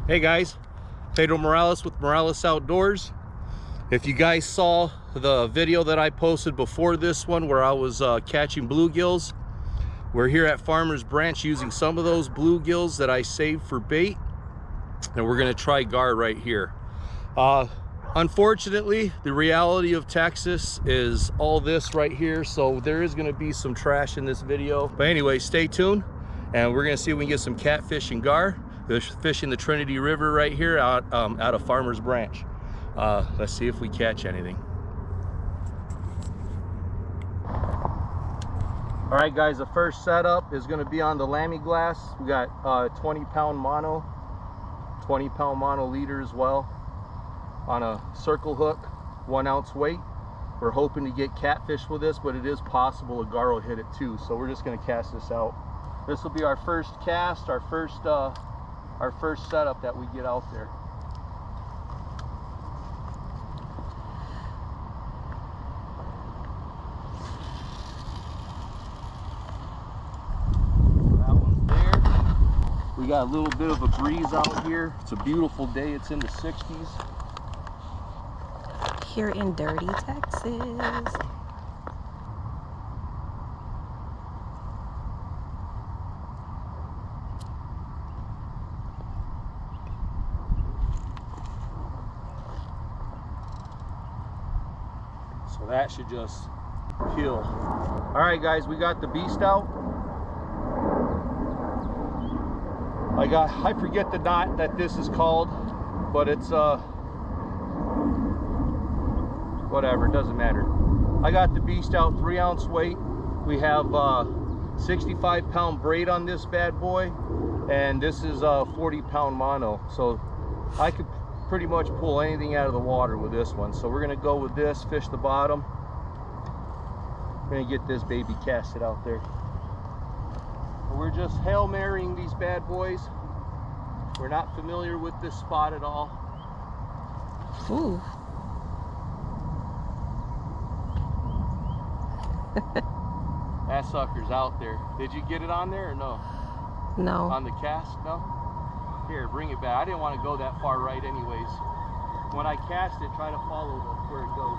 Hey guys, Pedro Morales with Morales Outdoors. If you guys saw the video that I posted before this one where I was catching bluegills, we're here at Farmer's Branch using some of those bluegills that I saved for bait, and we're gonna try gar right here. Unfortunately, the reality of Texas is all this right here, so there is gonna be some trash in this video. But anyway, stay tuned, and we're gonna see if we can get some catfish and gar. They're fishing the Trinity River right here out of Farmer's Branch. Let's see if we catch anything. All right guys, the first setup is gonna be on the Lamy glass. We got 20-pound mono, 20-pound mono leader as well, on a circle hook, 1 ounce weight. We're hoping to get catfish with this, but it is possible a gar will hit it too, so we're just gonna cast this out. This will be our first cast, our first setup that we get out there. That one's there. We got a little bit of a breeze out here. It's a beautiful day. It's in the 60s. Here in dirty Texas. So that should just kill. All right guys, we got the beast out. I forget the knot that this is called, but it's whatever, it doesn't matter. I got the beast out, 3 ounce weight. We have 65-pound braid on this bad boy, and this is a 40-pound mono. So I could pretty much pull anything out of the water with this one. So we're gonna go with this, fish the bottom. We're gonna get this baby casted out there. We're just Hail Marying these bad boys. We're not familiar with this spot at all. Ooh. That sucker's out there. Did you get it on there or no? No. On the cast? No? Here, bring it back. I didn't want to go that far right anyways. When I cast it, try to follow where it goes.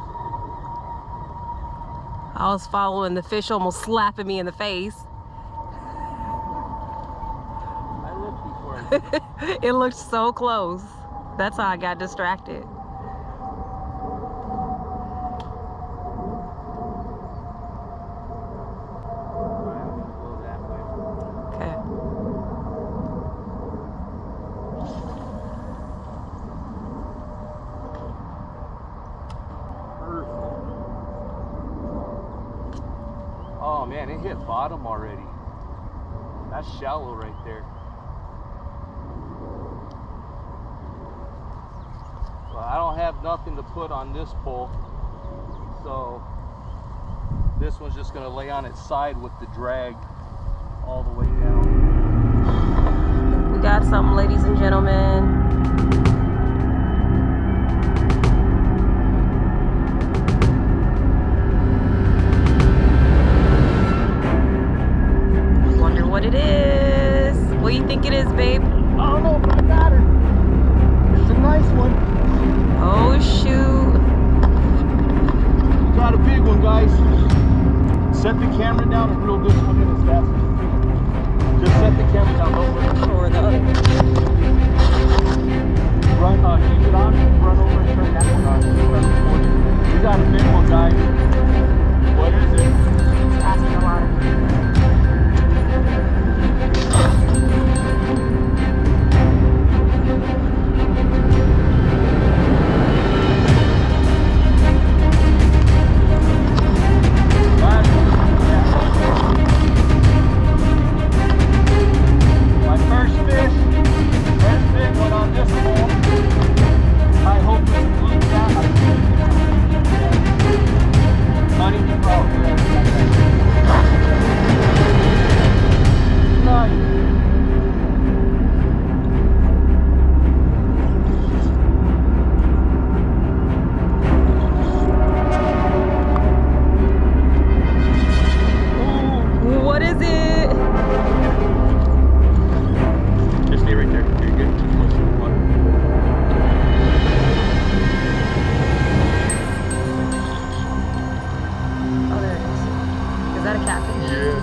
I was following the fish, almost slapping me in the face. I looked before. It looked so close. That's how I got distracted. Oh man, it hit bottom already. That's shallow right there. Well, I don't have nothing to put on this pole, so this one's just gonna lay on its side with the drag all the way down. We got something, ladies and gentlemen. What it is. What do you think it is, babe? I don't know if I got her. It's a nice one. Oh shoot. We got a big one, guys. Set the camera down and reel this one in as fast as you can. Just set the camera down. Or the other. Run, keep it on, run over and turn that one on. We got a big one, guys. What is it? It's asking a lot of me. My first fish, first big one on this pole. I hope it's a blue cat. Not even brown.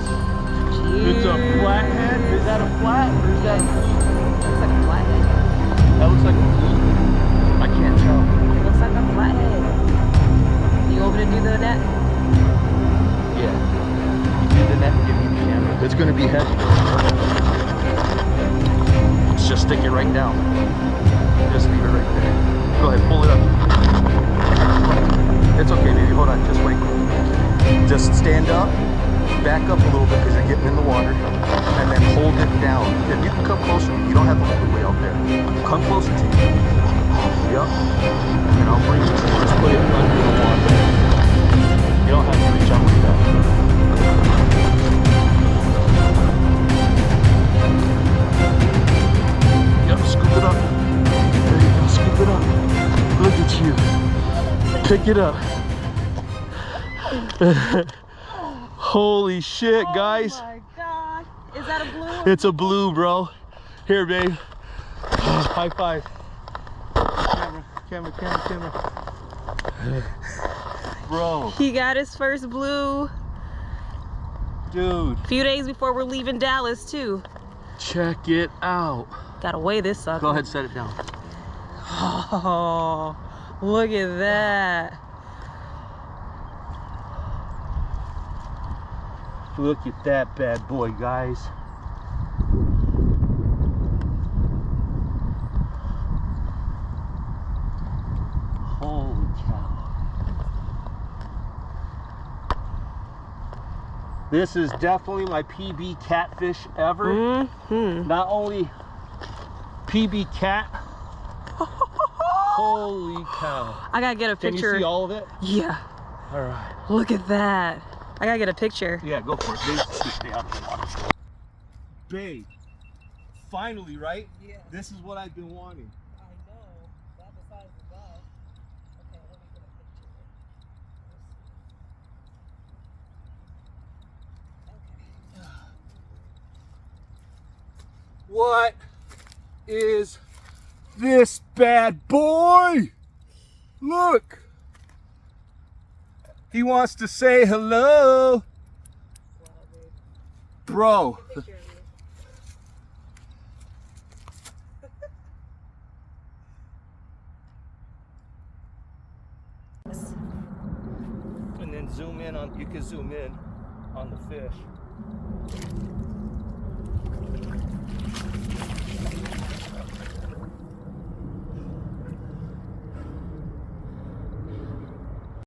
guys. Cheers. It's a flathead. Is that a flat or is that? Looks like a flathead. That looks like a blue. I can't tell. It looks like a flathead. You want me to do the net? Yeah. You do the net and give me the camera. It's gonna be heavy. Let's just stick it right down. Just leave it right there. Go ahead, pull it up. It's okay, baby. Hold on. Just wait. Just stand up, back up a little bit because you're getting in the water, and then hold it down. If you can come closer to me, you don't have to hold it way out there. Come closer to me. Yep. And I'll bring it. Just put it under the water. You don't have to reach out like that. Yep, scoop it up. There you go, scoop it up. Look at you. Pick it up. Holy shit, guys. Oh my god. Is that a blue? It's a blue, bro. Here, babe. High five. Camera. Bro. He got his first blue. Dude. A few days before we're leaving Dallas, too. Check it out. Gotta weigh this sucker. Go ahead, set it down. Oh, look at that. Look at that bad boy, guys. Holy cow. This is definitely my PB catfish ever. Mm-hmm. Not only PB cat. Holy cow. I gotta get a Can picture. you see all of it? Yeah. All right. Look at that. I gotta get a picture. Yeah, go for it. Babe, stay out of the water. Babe, finally, right? Yeah. This is what I've been wanting. I know. That besides the bug. Okay, let me get a picture. Okay. What is this bad boy? Look. He wants to say hello. Wow, babe. Bro. Picture of you. And then zoom in on, you can zoom in on the fish.